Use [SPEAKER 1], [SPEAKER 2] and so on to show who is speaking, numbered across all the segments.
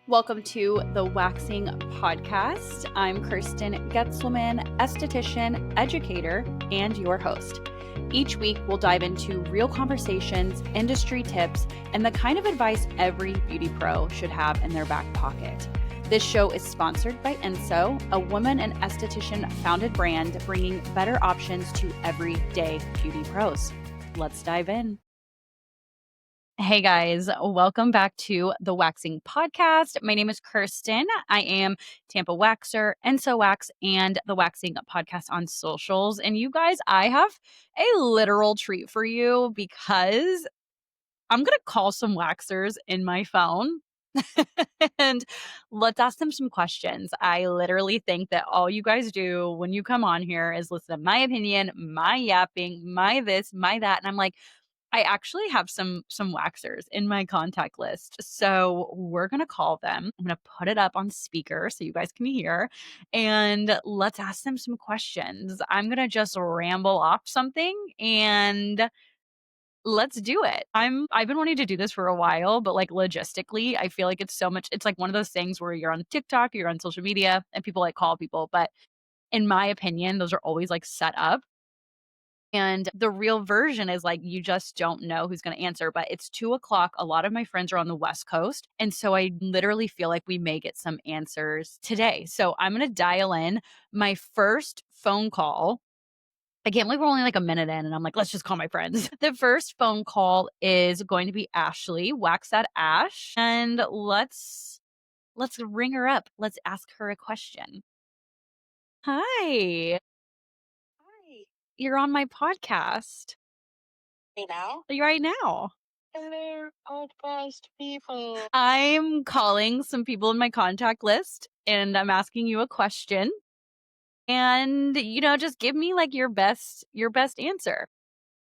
[SPEAKER 1] Welcome to the Waxing Podcast. I'm Kirsten Getzelman, esthetician, educator, and your host. Each week, we'll dive into real conversations, industry tips, and the kind of advice every beauty pro should have in their back pocket. This show is sponsored by Enso, a woman and esthetician founded brand bringing better options to everyday beauty pros. Let's dive in. Hey guys, welcome back to the Waxing Podcast. My name is Kirsten. I am Tampa Waxer, Enso Wax, and the Waxing Podcast on socials. And you guys, I have a literal treat for you because I'm going to call some waxers in my phone and let's ask them some questions. I literally think that all you guys do when you come on here is listen to my opinion, my yapping, my this, my that. And I'm like, I actually have some waxers in my contact list. So we're going to call them. I'm going to put it up on speaker so you guys can hear and let's ask them some questions. I'm going to just ramble off something and let's do it. I've been wanting to do this for a while, but like logistically, I feel like it's like one of those things where you're on TikTok, you're on social media and people like call people, but in my opinion, those are always like set up. And the real version is like, you just don't know who's going to answer, but it's 2:00. A lot of my friends are on the West Coast. And so I literally feel like we may get some answers today. So I'm going to dial in my first phone call. I can't believe we're only like a minute in and I'm like, let's just call my friends. The first phone call is going to be Ashley, Wax that Ash. And let's ring her up. Let's ask her a question. Hi,
[SPEAKER 2] Hi.
[SPEAKER 1] you're on my podcast.
[SPEAKER 2] Hey now?
[SPEAKER 1] Right now.
[SPEAKER 2] Hello, podcast people.
[SPEAKER 1] I'm calling some people in my contact list and I'm asking you a question and just give me like your best answer.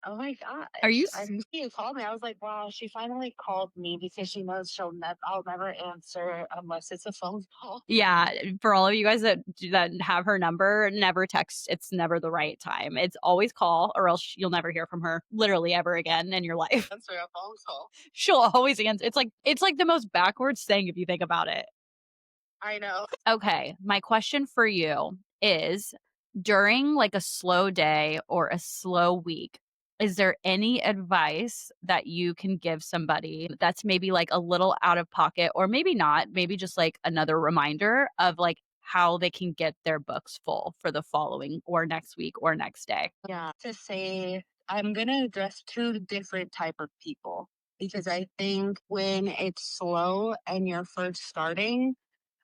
[SPEAKER 2] Oh my
[SPEAKER 1] Are you
[SPEAKER 2] gosh. I knew you called me. I was like, wow, she finally called me because she knows I'll never answer unless it's a phone call.
[SPEAKER 1] Yeah, for all of you guys that have her number, never text. It's never the right time. It's always call or else you'll never hear from her literally ever again in your life.
[SPEAKER 2] Answer a phone call.
[SPEAKER 1] She'll always answer. It's like the most backwards thing if you think about it.
[SPEAKER 2] I know.
[SPEAKER 1] Okay, my question for you is during like a slow day or a slow week, is there any advice that you can give somebody that's maybe like a little out of pocket or maybe not, maybe just like another reminder of like how they can get their books full for the following or next week or next day?
[SPEAKER 2] Yeah. To say I'm gonna address two different type of people because I think when it's slow and you're first starting,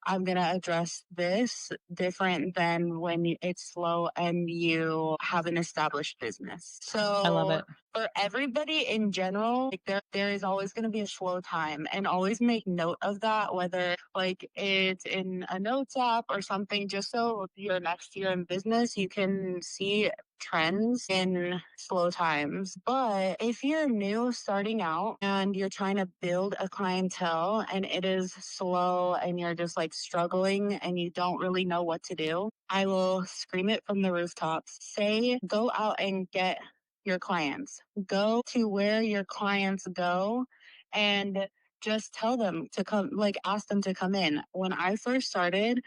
[SPEAKER 2] I'm going to address this different than when it's slow and you have an established business.
[SPEAKER 1] I love
[SPEAKER 2] So
[SPEAKER 1] it.
[SPEAKER 2] for everybody in general, like there is always going to be a slow time and always make note of that, whether like it's in a notes app or something, just so your next year in business, you can see trends in slow times. But if you're new starting out and you're trying to build a clientele and it is slow and you're just like struggling and you don't really know what to do, I will scream it from the rooftops. Say, go out and get your clients. Go to where your clients go and just tell them to come, like ask them to come in. When I first started,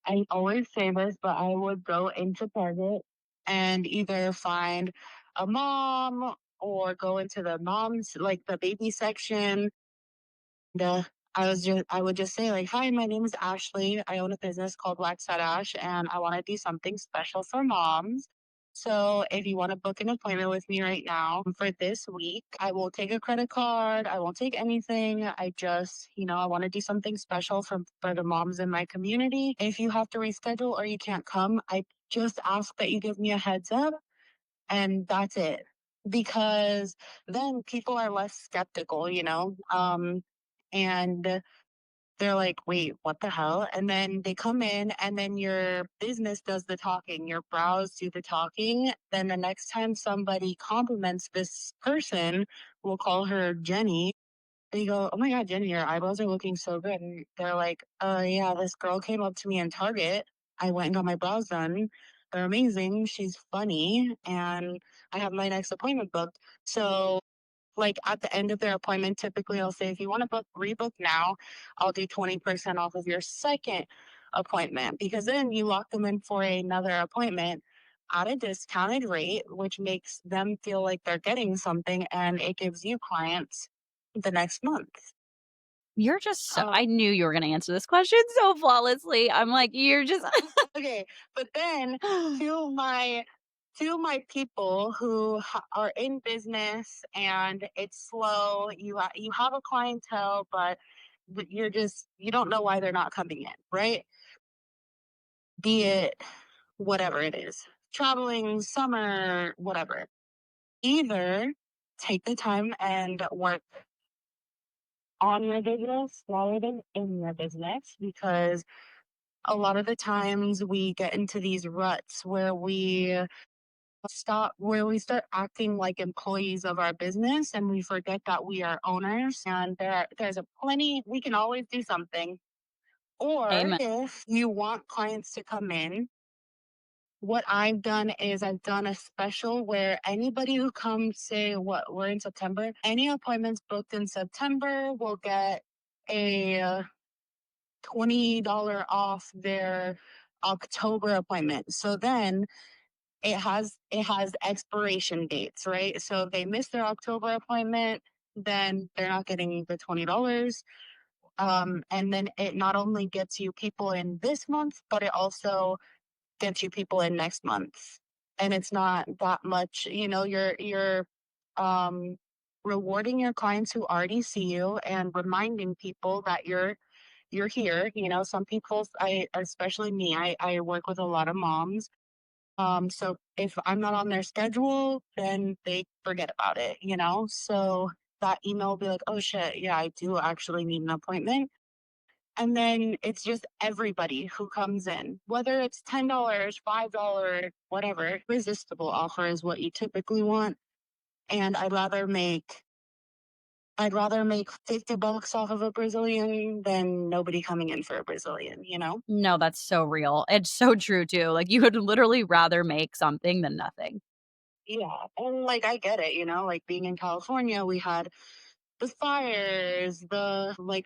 [SPEAKER 2] I always say this, but I would go into Target and either find a mom or go into the moms, like the baby section. The I would just say like, "Hi, my name is Ashley. I own a business called Wax at Ash, and I want to do something special for moms. So if you want to book an appointment with me right now for this week, I will take a credit card. I won't take anything. I just, I want to do something special for the moms in my community. If you have to reschedule or you can't come, I just ask that you give me a heads up, and that's it." Because then people are less skeptical, and they're like, wait, what the hell? And then they come in, and then your business does the talking, your brows do the talking. Then the next time somebody compliments this person, we'll call her Jenny. And you go, oh my God, Jenny, your eyebrows are looking so good. And they're like, yeah, this girl came up to me in Target. I went and got my brows done. They're amazing. She's funny. And I have my next appointment booked. So like at the end of their appointment, typically I'll say, if you want to rebook now, I'll do 20% off of your second appointment, because then you lock them in for another appointment at a discounted rate, which makes them feel like they're getting something, and it gives you clients the next month.
[SPEAKER 1] You're just so
[SPEAKER 2] Uh,
[SPEAKER 1] I knew you were gonna answer this question so flawlessly. I'm like, you're just
[SPEAKER 2] okay, but then to my people who are in business and it's slow, you have a clientele, but you don't know why they're not coming in, right? Be it whatever it is, traveling, summer, whatever. Either take the time and work on your business rather than in your business, because a lot of the times we get into these ruts where we start acting like employees of our business, and we forget that we are owners, and there's a plenty we can always do something. Or
[SPEAKER 1] amen.
[SPEAKER 2] if you want clients to come in, what I've done is I've done a special where anybody who comes, say what we're in September, any appointments booked in September will get a $20 off their October appointment. So then it has expiration dates, right? So if they miss their October appointment, then they're not getting the $20. And then it not only gets you people in this month, but it also gets you people in next month. And it's not that much, you're um rewarding your clients who already see you and reminding people that you're here. Some people, I especially me, I work with a lot of moms. So if I'm not on their schedule, then they forget about it. So that email will be like, oh shit, yeah, I do actually need an appointment. And then it's just everybody who comes in, whether it's $10, $5, whatever. Irresistible offer is what you typically want. And I'd rather make $50 off of a Brazilian than nobody coming in for a Brazilian?
[SPEAKER 1] No, that's so real. It's so true too. Like you would literally rather make something than nothing.
[SPEAKER 2] Yeah. And like I get it, like being in California, we had the fires,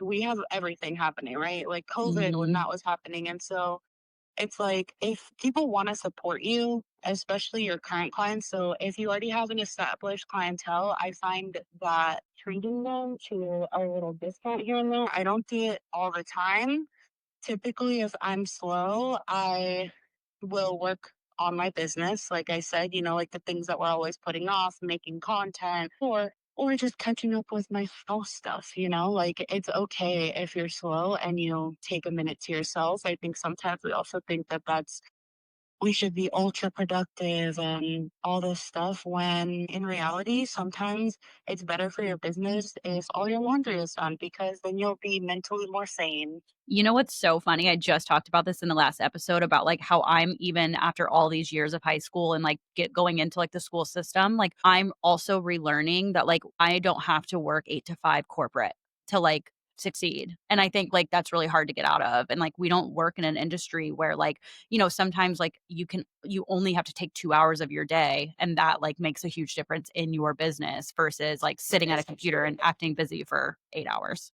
[SPEAKER 2] we have everything happening, right? Like COVID when
[SPEAKER 1] Mhm.
[SPEAKER 2] that was happening. And so it's like if people want to support you, especially your current clients. So if you already have an established clientele, I find that treating them to a little discount here and there. I don't do it all the time. Typically, if I'm slow, I will work on my business. Like I said, like the things that we're always putting off, making content, or just catching up with my house stuff. Like it's okay if you're slow and you take a minute to yourself. I think sometimes we also think that that's we should be ultra productive and all this stuff, when in reality sometimes it's better for your business if all your laundry is done, because then you'll be mentally more sane.
[SPEAKER 1] You know what's so funny? I just talked about this in the last episode about like how I'm even after all these years of high school and like get going into like the school system, like I'm also relearning that like I don't have to work 8 to 5 corporate to like succeed. And I think like that's really hard to get out of. And like we don't work in an industry where like, sometimes like you only have to take 2 hours of your day and that like makes a huge difference in your business versus like sitting at a computer and acting busy for 8 hours.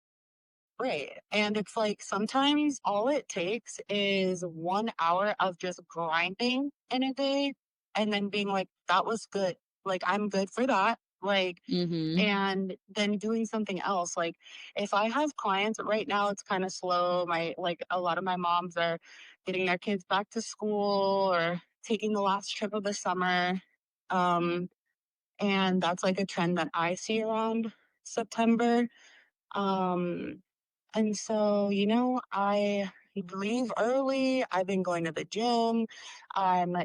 [SPEAKER 2] Right. And it's like sometimes all it takes is 1 hour of just grinding in a day and then being like, that was good. Like, I'm good for that. Like,
[SPEAKER 1] Mhm.
[SPEAKER 2] and then doing something else. Like, if I have clients right now, it's kind of slow. A lot of my moms are getting their kids back to school or taking the last trip of the summer. Um, and that's like a trend that I see around September. Um, and so, I leave early. I've been going to the gym. I'm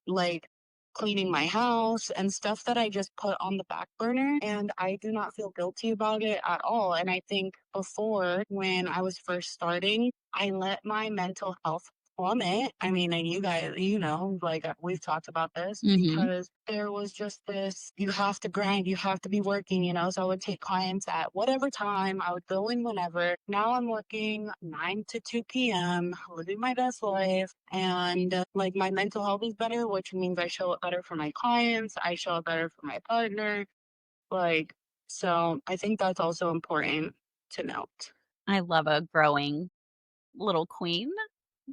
[SPEAKER 2] like cleaning my house and stuff that I just put on the back burner. And I do not feel guilty about it at all. And I think before, when I was first starting, I let my mental health plummet. I mean, and you guys, like we've talked about this,
[SPEAKER 1] Mhm.
[SPEAKER 2] because there was just this, you have to grind, you have to be working. So I would take clients at whatever time, I would go in whenever. Now I'm working 9 to 2 p.m., living my best life. And like my mental health is better, which means I show up better for my clients, I show up better for my partner. Like, So I think that's also important to note.
[SPEAKER 1] I love a growing little queen.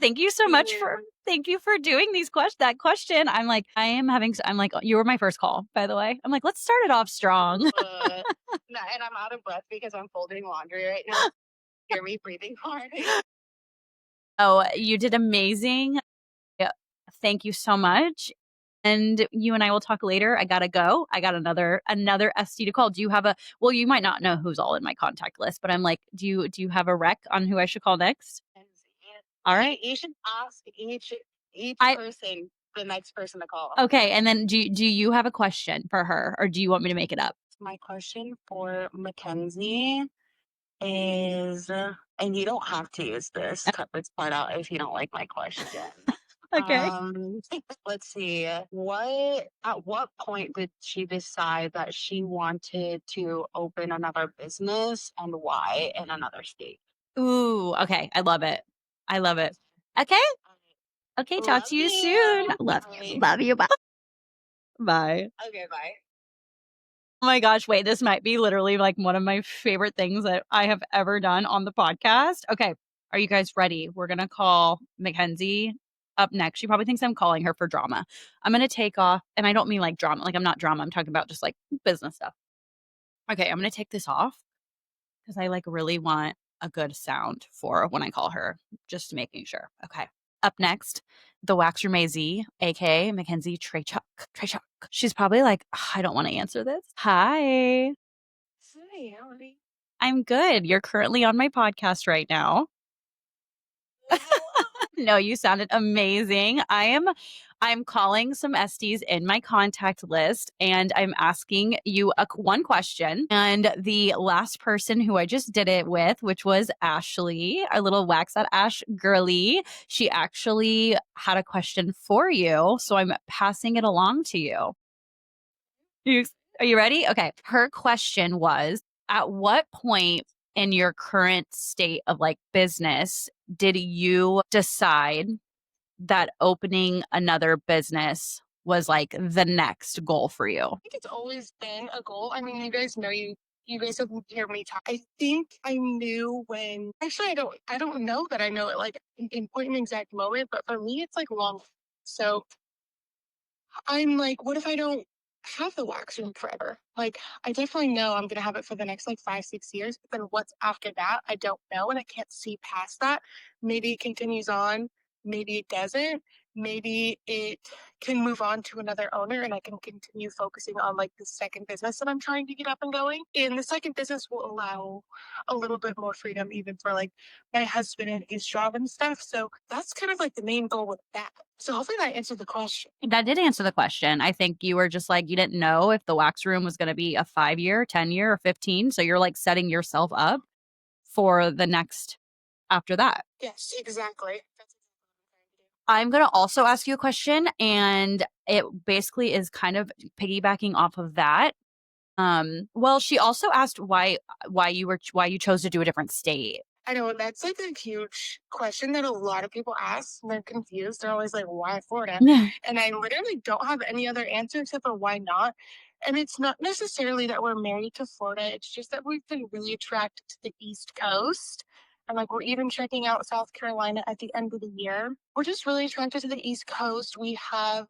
[SPEAKER 1] Thank you so much for
[SPEAKER 2] Mhm.
[SPEAKER 1] thank you for doing that question. I'm like, I'm like, you were my first call, by the way. I'm like, let's start it off strong.
[SPEAKER 2] No, and I'm out of breath because I'm folding laundry right now. Hear me breathing hard.
[SPEAKER 1] Oh, you did amazing. Yeah. Thank you so much. And you and I will talk later. I gotta go. I got another SD to call. Do you have a well, you might not know who's all in my contact list, but I'm like, do you have a rec on who I should call next? All right.
[SPEAKER 2] You should ask each
[SPEAKER 1] I
[SPEAKER 2] person the next person to call.
[SPEAKER 1] okay, and then do you have a question for her or do you want me to make it up?
[SPEAKER 2] My question for Mackenzie is, and you don't have to use this, cut this part out if you don't like my question.
[SPEAKER 1] Okay.
[SPEAKER 2] Um, let's see. At what point did she decide that she wanted to open another business and why in another state?
[SPEAKER 1] Ooh, okay. I love it. I love it. Okay. Okay, talk
[SPEAKER 2] Love
[SPEAKER 1] to you soon.
[SPEAKER 2] you.
[SPEAKER 1] Love you.
[SPEAKER 2] Alright.
[SPEAKER 1] Love you. Bye. Bye.
[SPEAKER 2] Okay, bye.
[SPEAKER 1] Oh my gosh, wait, this might be literally like one of my favorite things that I have ever done on the podcast. Okay, are you guys ready? We're going to call Mackenzie up next. She probably thinks I'm calling her for drama. I'm going to take off, and I don't mean like drama, like I'm not drama. I'm talking about just like business stuff. Okay, I'm going to take this off because I like really want a good sound for when I call her, just making sure. Okay. Up next, the Wax Room AZ, aka Mackenzie Treychuk. Treychuk. She's probably like, "Ugh, I don't want to answer this. Hi.
[SPEAKER 2] Hi, how are you?
[SPEAKER 1] I'm good. You're currently on my podcast right now.
[SPEAKER 2] Hello.
[SPEAKER 1] No, you sounded amazing. I'm calling some SDs in my contact list and I'm asking you one question. And the last person who I just did it with, which was Ashley, our little Wax at Ash girly, she actually had a question for you. So I'm passing it along to you. You are you ready? Okay. Her question was, at what point in your current state of like business did you decide that opening another business was like the next goal for you?
[SPEAKER 2] Think it's always been a goal. I mean, you guys know you guys have heard me talk. I think I knew when actually I don't know that I know it like in point and exact moment, but for me it's like long. So I'm like, what if I don't have the wax room forever? Like, I definitely know I'm gonna have it for the next like 5, 6 years. But then what's after that? I don't know, and I can't see past that. Maybe it continues on. Maybe it doesn't. Maybe it can move on to another owner, and I can continue focusing on like the second business that I'm trying to get up and going. And the second business will allow a little bit more freedom, even for like my husband and his job and stuff. So that's kind of like the main goal with that. So hopefully that answered the question.
[SPEAKER 1] That did answer the question. I think you were just like, you didn't know if the wax room was going to be a 5 year, 10 year, or 15. So you're like setting yourself up for the next after that.
[SPEAKER 2] Yes, exactly. That's
[SPEAKER 1] I'm going to also ask you a question, and it basically is kind of piggybacking off of that. Well, she also asked why you chose to do a different state.
[SPEAKER 2] I know that's like a huge question that a lot of people ask. And they're confused. They're always like, why Florida?
[SPEAKER 1] Yeah.
[SPEAKER 2] And I literally don't have any other answer except for why not. And it's not necessarily that we're married to Florida. It's just that we've been really attracted to the East Coast. And like we're even checking out South Carolina at the end of the year. We're just really attracted to the East Coast. We have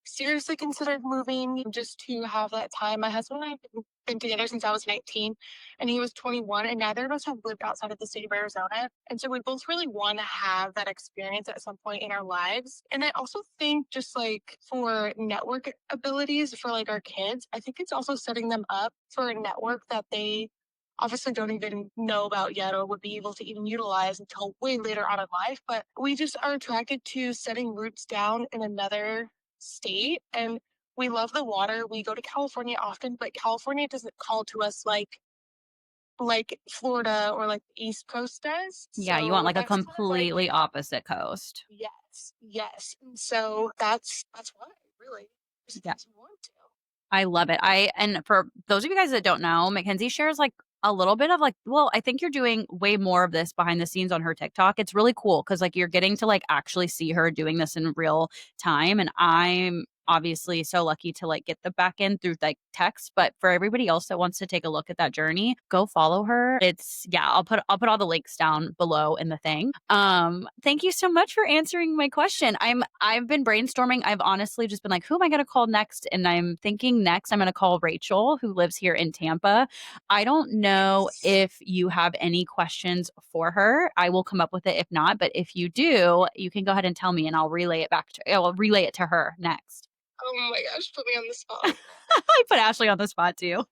[SPEAKER 2] seriously considered moving just to have that time. My husband and I have been together since I was 19 and he was 21, and neither of us have lived outside of the state of Arizona. And so we both really want to have that experience at some point in our lives. And I also think just like for network abilities for like our kids, I think it's also setting them up for a network that they obviously don't even know about yet or would be able to even utilize until way later on in life. But we just are attracted to setting roots down in another state, and we love the water. We go to California often, but California doesn't call to us like Florida or like the East Coast does.
[SPEAKER 1] Yeah, you want
[SPEAKER 2] So
[SPEAKER 1] like a
[SPEAKER 2] that's kind of like
[SPEAKER 1] completely opposite coast.
[SPEAKER 2] yes, yes. And so that's why really
[SPEAKER 1] Yeah.
[SPEAKER 2] just want to.
[SPEAKER 1] I love it. And for those of you guys that don't know, Mackenzie shares like a little bit of like, well, I think you're doing way more of this behind the scenes on her TikTok. It's really cool because like you're getting to like actually see her doing this in real time. And obviously so lucky to like get the back end through like text, but for everybody else that wants to take a look at that journey, go follow her. It's yeah, I'll put all the links down below in the thing. Thank you so much for answering my question. I've been brainstorming. I've honestly just been like, who am I going to call next? And I'm thinking next I'm going to call Rachel, who lives here in Tampa. I don't know if you have any questions for her. I will come up with it if not, but if you do, you can go ahead and tell me and I'll relay it to her next.
[SPEAKER 2] Oh my gosh, put me on the spot.
[SPEAKER 1] I put Ashley on the spot too.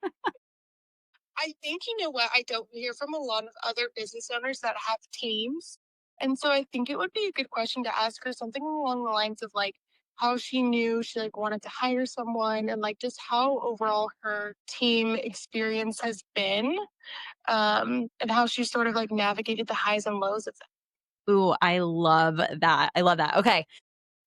[SPEAKER 2] I think you know what? I don't hear from a lot of other business owners that have teams. And so I think it would be a good question to ask her something along the lines of like how she knew she like wanted to hire someone and like just how overall her team experience has been. And how she sort of like navigated the highs and lows of that.
[SPEAKER 1] Ooh, I love that. I love that. Okay.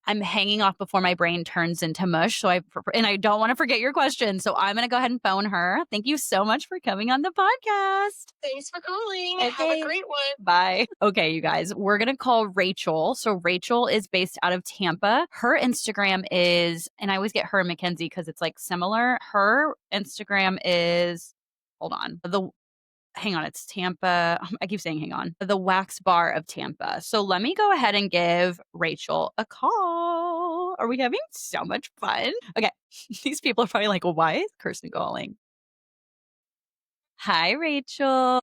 [SPEAKER 1] I'm hanging off before my brain turns into mush. And I don't want to forget your question. So I'm going to go ahead and phone her. Thank you so much for coming on the podcast.
[SPEAKER 2] Thanks for calling. Have
[SPEAKER 1] Okay.
[SPEAKER 2] a great one.
[SPEAKER 1] Bye. Okay, you guys, we're going to call Rachel. So Rachel is based out of Tampa. Her Instagram is, and I always get her and Mackenzie because it's like similar. Her Instagram is, hold on. Hang on, it's Tampa. I keep saying hang on. The Wax Bar of Tampa. So let me go ahead and give Rachel a call. Are we having so much fun? Okay. These people are probably like, well, why is Kirsten calling? Hi, Rachel.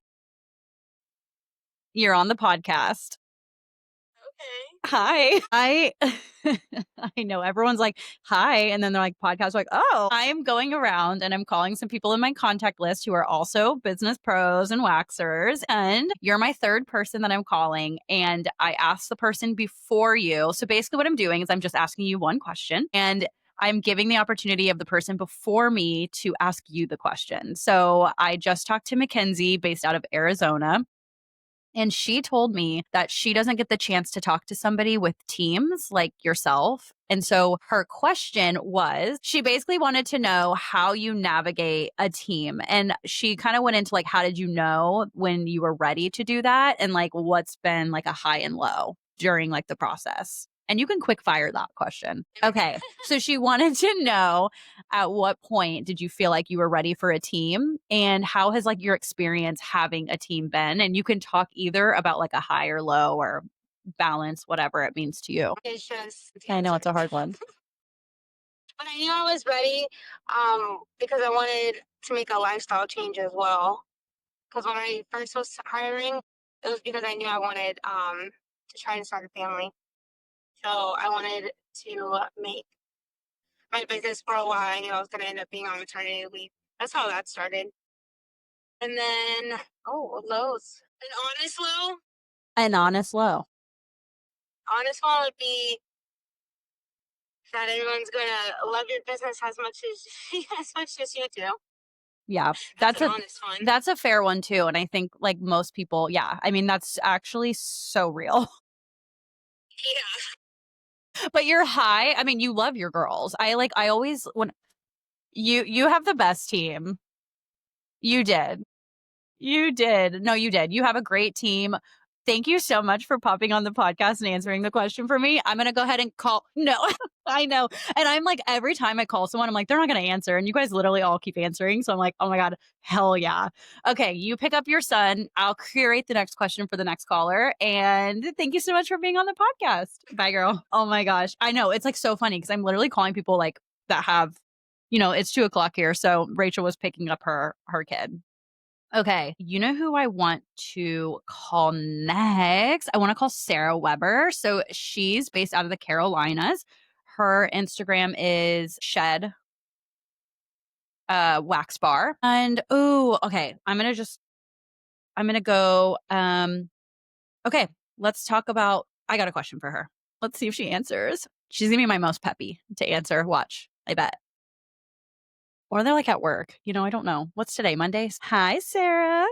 [SPEAKER 1] You're on the podcast.
[SPEAKER 2] Okay.
[SPEAKER 1] Hi. I know everyone's like, hi. And then they're like, podcast, like, oh, I am going around and I'm calling some people in my contact list who are also business pros and waxers. And you're my third person that I'm calling. And I asked the person before you. So basically, what I'm doing is I'm just asking you one question and I'm giving the opportunity of the person before me to ask you the question. So I just talked to Mackenzie based out of Arizona. And she told me that she doesn't get the chance to talk to somebody with teams like yourself. And so her question was she basically wanted to know how you navigate a team. And she kind of went into like, how did you know when you were ready to do that? And like, what's been like a high and low during like the process? And you can quick fire that question. Okay. So she wanted to know at what point did you feel like you were ready for a team and how has like your experience having a team been? And you can talk either about like a high or low or balance, whatever it means to you.
[SPEAKER 2] It's just
[SPEAKER 1] I know it's a hard one.
[SPEAKER 2] but I knew I was ready because I wanted to make a lifestyle change as well. Because when I first was hiring, it was because I knew I wanted to try and start a family. So I wanted to make my business for a while. I knew I was going to end up being on maternity leave. That's how that started. And then, oh, lows. An honest low?
[SPEAKER 1] An honest low.
[SPEAKER 2] Honest low would be that everyone's going to love your business as much as you do.
[SPEAKER 1] Yeah.
[SPEAKER 2] That's an honest one.
[SPEAKER 1] That's a fair one too. And I think like most people, yeah. I mean, that's actually so real.
[SPEAKER 2] Yeah.
[SPEAKER 1] But you're high. I mean, you love your girls. I always when you have the best team. You did. You did. No, you did. You have a great team. Thank you so much for popping on the podcast and answering the question for me. I'm going to go ahead and call. No, I know. And I'm like, every time I call someone, I'm like, they're not going to answer. And you guys literally all keep answering. So I'm like, oh my God, hell yeah. Okay. You pick up your son. I'll curate the next question for the next caller. And thank you so much for being on the podcast. Bye, girl. Oh my gosh. I know. It's like so funny because I'm literally calling people like that have, it's 2:00 here. So Rachel was picking up her kid. Okay. You know who I want to call next? I want to call Sarah Weber. So she's based out of the Carolinas. Her Instagram is Shed Wax Bar. And okay. I'm gonna go okay, let's talk about I got a question for her. Let's see if she answers. She's gonna be my most peppy to answer. Watch, I bet. Or they're like at work. I don't know. What's today? Mondays? Hi, Sarah.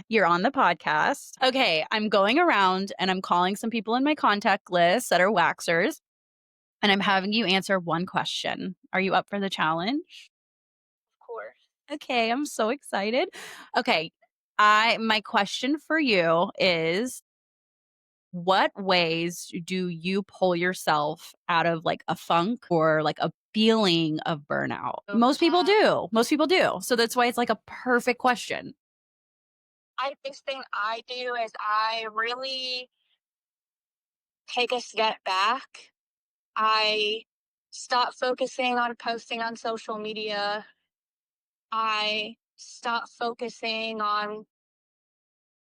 [SPEAKER 1] You're on the podcast. Okay, I'm going around and I'm calling some people in my contact list that are waxers, and I'm having you answer one question. Are you up for the challenge?
[SPEAKER 2] Of course.
[SPEAKER 1] Okay, I'm so excited. Okay, my question for you is What ways do you pull yourself out of like a funk or like a feeling of burnout? Most people do. Most people do. So that's why it's like a perfect question.
[SPEAKER 2] I Biggest thing I do is I really take a step back. I stop focusing on posting on social media. I stop focusing on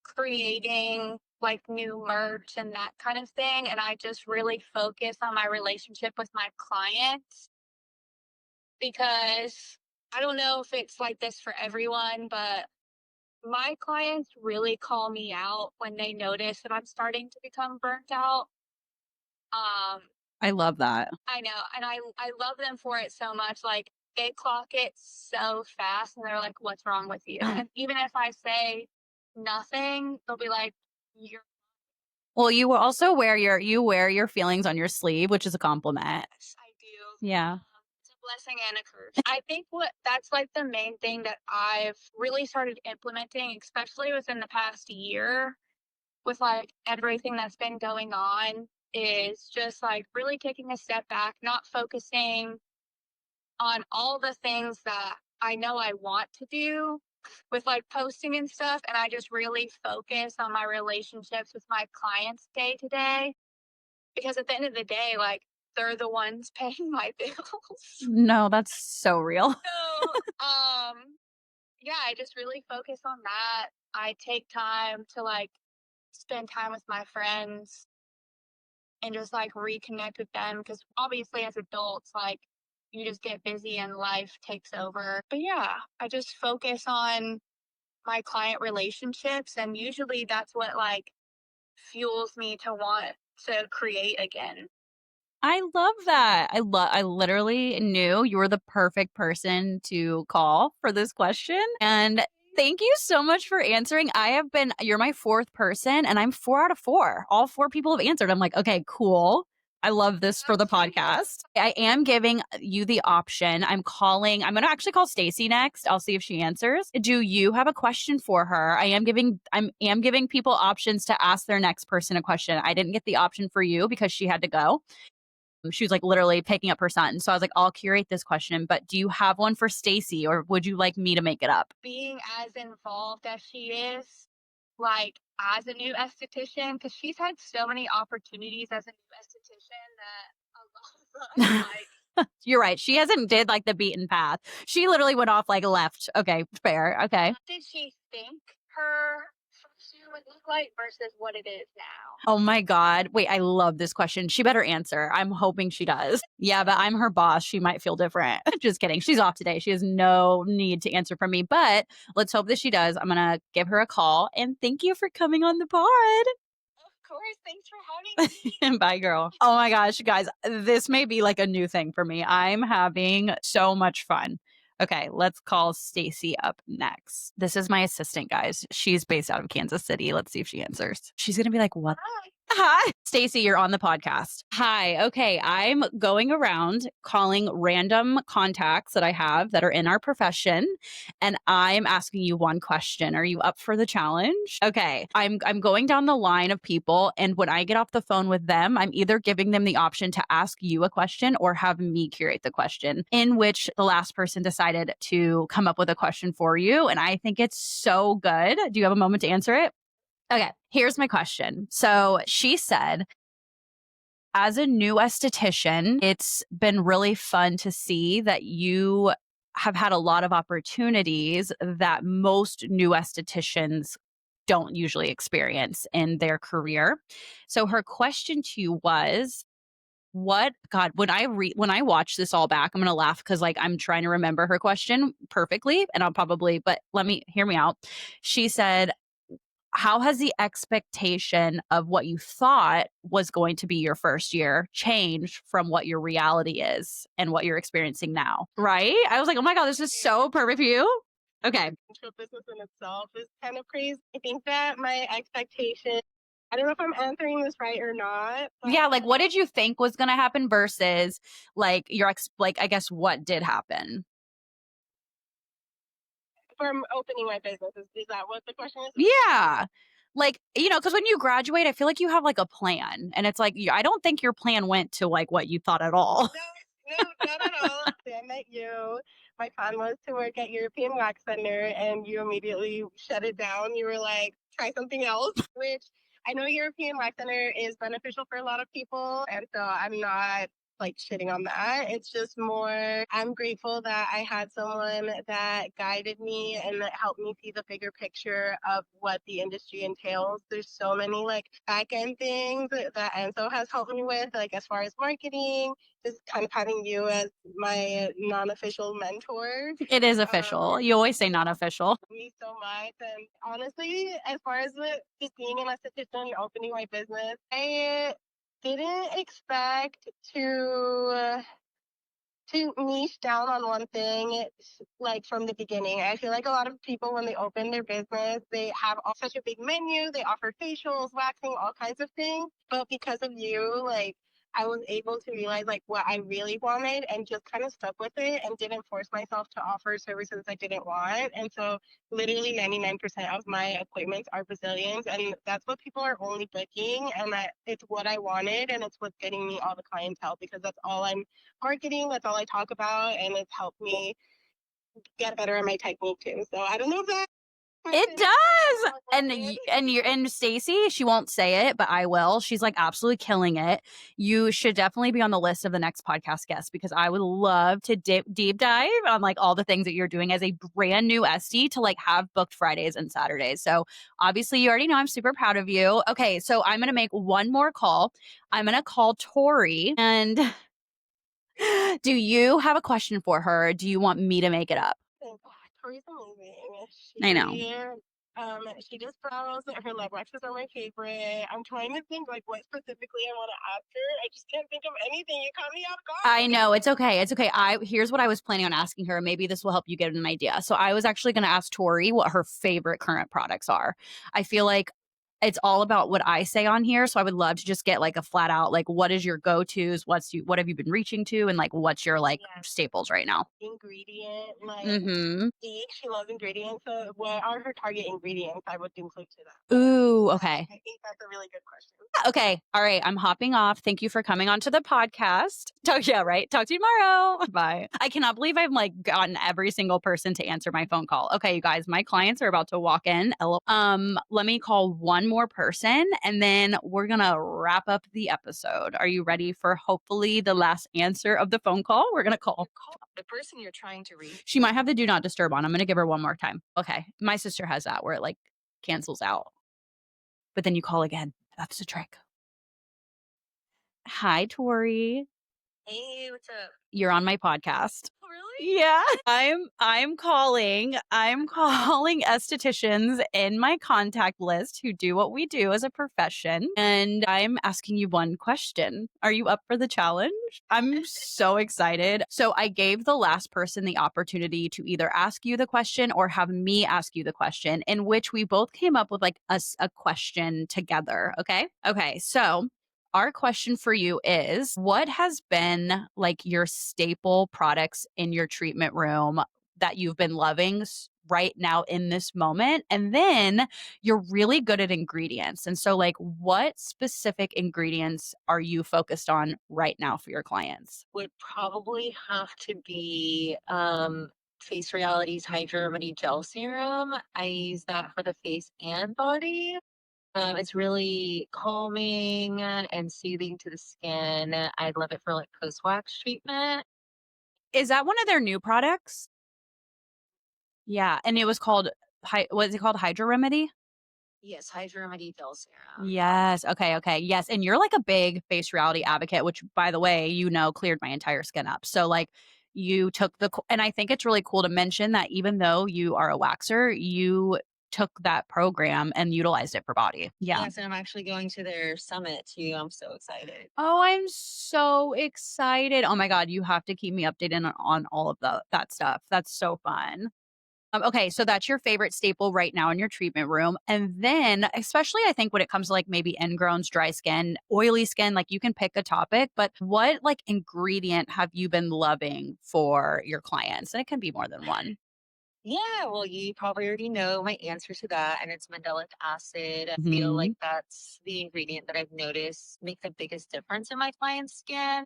[SPEAKER 2] creating like new merch and that kind of thing. And I just really focus on my relationship with my clients because I don't know if it's like this for everyone, but my clients really call me out when they notice that I'm starting to become burnt out. Um,
[SPEAKER 1] I love that.
[SPEAKER 2] I know, and I love them for it so much. Like they clock it so fast, and they're like, "What's wrong with you?" And even if I say nothing, they'll be like, "You're
[SPEAKER 1] Well, you wear your feelings on your sleeve, which is a compliment.
[SPEAKER 2] yes, I do."
[SPEAKER 1] Yeah.
[SPEAKER 2] It's a blessing and a curse. I think what that's like the main thing that I've really started implementing, especially within the past year, with like everything that's been going on, is just like really taking a step back, not focusing on all the things that I know I want to do with like posting and stuff. And I just really focus on my relationships with my clients day to day. Because at the end of the day, like they're the ones paying my bills.
[SPEAKER 1] No, that's so real.
[SPEAKER 2] So, yeah, I just really focus on that. I take time to like spend time with my friends and just like reconnect with them because obviously as adults, like you just get busy and life takes over. But yeah, I just focus on my client relationships and usually that's what like fuels me to want to create again.
[SPEAKER 1] I love that. I literally knew you were the perfect person to call for this question. And thank you so much for answering. You're my fourth person and I'm 4 out of 4. All 4 people have answered. I'm like, okay, cool. I love this for the podcast. I am giving you the option. I'm going to actually call Stacy next. I'll see if she answers. Do you have a question for her? I am giving people options to ask their next person a question. I didn't get the option for you because she had to go. She was like literally picking up her son. So I was like, I'll curate this question, but do you have one for Stacy or would you like me to make it up?
[SPEAKER 2] Being as involved as she is, like as a new esthetician, because she's had so many opportunities as a new esthetician that a lot of us like
[SPEAKER 1] You're right. She hasn't did like the beaten path. She literally went off like left. Okay, fair. Okay.
[SPEAKER 2] what did she think her first year would look like versus what it is now?
[SPEAKER 1] Oh my God. Wait, I love this question. She better answer. I'm hoping she does. Yeah, but I'm her boss. She might feel different. Just kidding. She's off today. She has no need to answer from me, but let's hope that she does. I'm going to give her a call and thank you for coming on the pod.
[SPEAKER 2] Of course, thanks for having me.
[SPEAKER 1] Bye, girl. Oh my gosh, guys, this may be like a new thing for me. I'm having so much fun. Okay, let's call Stacy up next. This is my assistant, guys. She's based out of Kansas City. Let's see if she answers. She's going to be like, "What?"
[SPEAKER 2] Hi.
[SPEAKER 1] Hi, Stacy, you're on the podcast. Hi. Okay, I'm going around calling random contacts that I have that are in our profession, and I'm asking you one question. Are you up for the challenge? Okay, I'm going down the line of people, and when I get off the phone with them, I'm either giving them the option to ask you a question or have me curate the question, in which the last person decided to come up with a question for you, and I think it's so good. Do you have a moment to answer it? Okay, here's my question. So she said, as a new esthetician, it's been really fun to see that you have had a lot of opportunities that most new estheticians don't usually experience in their career. So her question to you was, what God, when I watch this all back, I'm gonna laugh because like I'm trying to remember her question perfectly, and I'll probably, but let me hear me out. She said, how has the expectation of what you thought was going to be your first year changed from what your reality is and what you're experiencing now? Right? I was like, oh my God, this is so perfect for you. Okay.
[SPEAKER 2] Into a business in itself is kind of crazy. I think that my expectation, I don't know if I'm answering this right or not, but
[SPEAKER 1] Yeah. Like, what did you think was going to happen versus like like, I guess what did happen?
[SPEAKER 2] from opening my business, is that what the question is?
[SPEAKER 1] Yeah. Like, because when you graduate, I feel like you have like a plan, and it's like I don't think your plan went to like what you thought at all.
[SPEAKER 2] No, no, not at all. I met you. My plan was to work at European Wax Center, and you immediately shut it down. You were like, try something else, which I know European Wax Center is beneficial for a lot of people. And so I'm not like shitting on that. It's just more, I'm grateful that I had someone that guided me and that helped me see the bigger picture of what the industry entails. There's so many like back end things that Enso has helped me with, like as far as marketing, just kind of having you as my non-official mentor.
[SPEAKER 1] It is official. You always say not official.
[SPEAKER 2] Me so much. And honestly, as far as just being an esthetician and opening my business, I didn't expect to niche down on one thing like from the beginning. I feel like a lot of people when they open their business, they have such a big menu, they offer facials, waxing, all kinds of things. But because of you, like I was able to realize like what I really wanted and just kind of stuck with it and didn't force myself to offer services I didn't want. And so literally 99% of my appointments are Brazilians, and that's what people are only booking, and it's what I wanted, and it's what's getting me all the clientele because that's all I'm marketing. That's all I talk about, and it's helped me get better at my technique too. So I don't know if that.
[SPEAKER 1] It does. And Stacy, she won't say it, but I will. She's like absolutely killing it. You should definitely be on the list of the next podcast guest because I would love to deep dive on like all the things that you're doing as a brand new SD to like have booked Fridays and Saturdays. So obviously you already know I'm super proud of you. Okay, so I'm gonna make one more call. I'm gonna call Tori. And do you have a question for her? Do you want me to make it up?
[SPEAKER 2] Oh, Tori's amazing.
[SPEAKER 1] I know.
[SPEAKER 2] She does brows. Her leg waxes are my favorite. I'm trying to think like what specifically I want to ask her. I just can't think of anything. You caught me off guard.
[SPEAKER 1] I know. It's okay. It's okay. Here's what I was planning on asking her. Maybe this will help you get an idea. So I was actually going to ask Tori what her favorite current products are. I feel like it's all about what I say on here. So I would love to just get like a flat out, like, what is your go-tos? What have you been reaching to? And like, what's your like staples right now?
[SPEAKER 2] Ingredient, like
[SPEAKER 1] Mm-hmm.
[SPEAKER 2] steak. She loves ingredients. So what are her target ingredients? I would include to that.
[SPEAKER 1] Ooh, okay.
[SPEAKER 2] I think that's a really good question.
[SPEAKER 1] Okay. All right. I'm hopping off. Thank you for coming onto the podcast. Yeah, right. Talk to you tomorrow. Bye. I cannot believe I've like gotten every single person to answer my phone call. Okay, you guys, my clients are about to walk in. Let me call one more person and then we're gonna wrap up the episode. Are you ready for hopefully the last answer of the phone call? We're gonna call
[SPEAKER 2] The person you're trying to reach.
[SPEAKER 1] She might have the do not disturb on. I'm gonna give her one more time. Okay. My sister has that where it like cancels out. But then you call again. That's the trick. Hi, Tori.
[SPEAKER 2] Hey, what's up?
[SPEAKER 1] You're on my podcast.
[SPEAKER 2] Oh, really?
[SPEAKER 1] Yeah. I'm calling estheticians in my contact list who do what we do as a profession. And I'm asking you one question. Are you up for the challenge? I'm so excited. So I gave the last person the opportunity to either ask you the question or have me ask you the question, in which we both came up with like a question together. Okay. Okay. So our question for you is what has been like your staple products in your treatment room that you've been loving right now in this moment? And then you're really good at ingredients. And so, like, what specific ingredients are you focused on right now for your clients?
[SPEAKER 2] Would probably have to be Face Reality's Hydro Remedy Gel Serum. I use that for the face and body. It's really calming and soothing to the skin. I love it for like post wax treatment.
[SPEAKER 1] Is that one of their new products? Yeah. And it was called, was it called Hydro Remedy?
[SPEAKER 2] Yes, Hydro Remedy Gel Serum.
[SPEAKER 1] Yes. Okay. Okay. Yes. And you're like a big Face Reality advocate, which, by the way, cleared my entire skin up. So, like, you took and I think it's really cool to mention that even though you are a waxer, you took that program and utilized it for body. Yeah.
[SPEAKER 2] Yes, and I'm actually going to their summit too. I'm so excited.
[SPEAKER 1] Oh, I'm so excited. Oh my God. You have to keep me updated on all of that stuff. That's so fun. Okay, so that's your favorite staple right now in your treatment room. And then, especially I think when it comes to like maybe ingrowns, dry skin, oily skin, like you can pick a topic, but what like ingredient have you been loving for your clients? And it can be more than one.
[SPEAKER 2] Yeah, well, you probably already know my answer to that, and it's mandelic acid. I feel like
[SPEAKER 1] Mhm.
[SPEAKER 2] that's the ingredient that I've noticed make the biggest difference in my client's skin.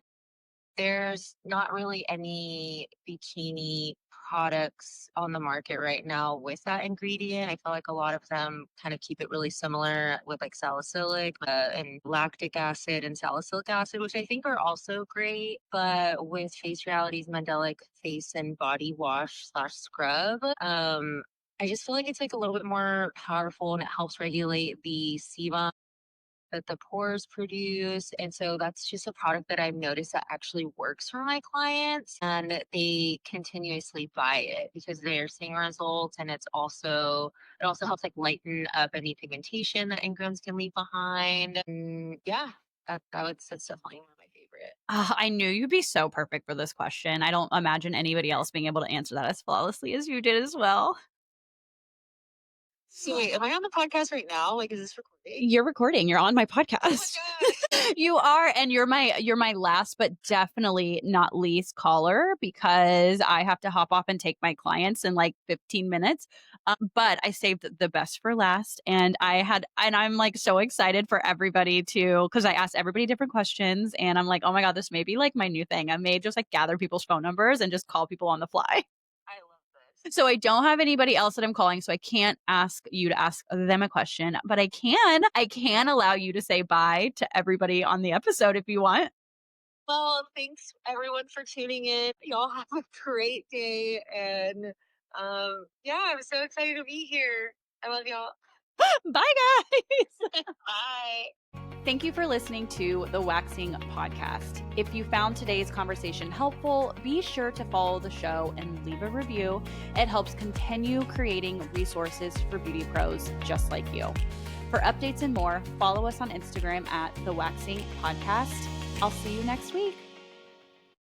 [SPEAKER 2] There's not really any bikini products on the market right now with that ingredient. I feel like a lot of them kind of keep it really similar with like salicylic and lactic acid and salicylic acid, which I think are also great. But with Face Reality's Mandelic face and body wash slash scrub, I just feel like it's like a little bit more powerful and it helps regulate the sebum that the pores produce. And so that's just a product that I've noticed that actually works for my clients and they continuously buy it because they're seeing results. And it also helps like lighten up any pigmentation that ingrams can leave behind. And yeah, that's definitely one of my favorite.
[SPEAKER 1] I knew you'd be so perfect for this question. I don't imagine anybody else being able to answer that as flawlessly as you did as well.
[SPEAKER 2] So wait, am I on the podcast right now? Like, is this recording?
[SPEAKER 1] You're recording. You're on my
[SPEAKER 2] Oh my
[SPEAKER 1] podcast.
[SPEAKER 2] God.
[SPEAKER 1] You are, and you're my last but definitely not least caller because I have to hop off and take my clients in like 15 minutes. But I saved the best for last, and I'm like so excited for everybody to because I asked everybody different questions, and I'm like, oh my god, this may be like my new thing. I may just like gather people's phone numbers and just call people on the fly.
[SPEAKER 2] I love this.
[SPEAKER 1] So I don't have anybody else that I'm calling, so I can't ask you to ask them a question, but I can allow you to say bye to everybody on the episode if you want.
[SPEAKER 2] Well, thanks everyone for tuning in. Y'all have a great day. And yeah, I'm so excited to be here. I love y'all.
[SPEAKER 1] Bye guys.
[SPEAKER 2] Bye.
[SPEAKER 1] Thank you for listening to the Waxing Podcast. If you found today's conversation helpful, be sure to follow the show and leave a review. It helps continue creating resources for beauty pros just like you. For updates and more, follow us on Instagram at the Waxing Podcast. I'll see you next week.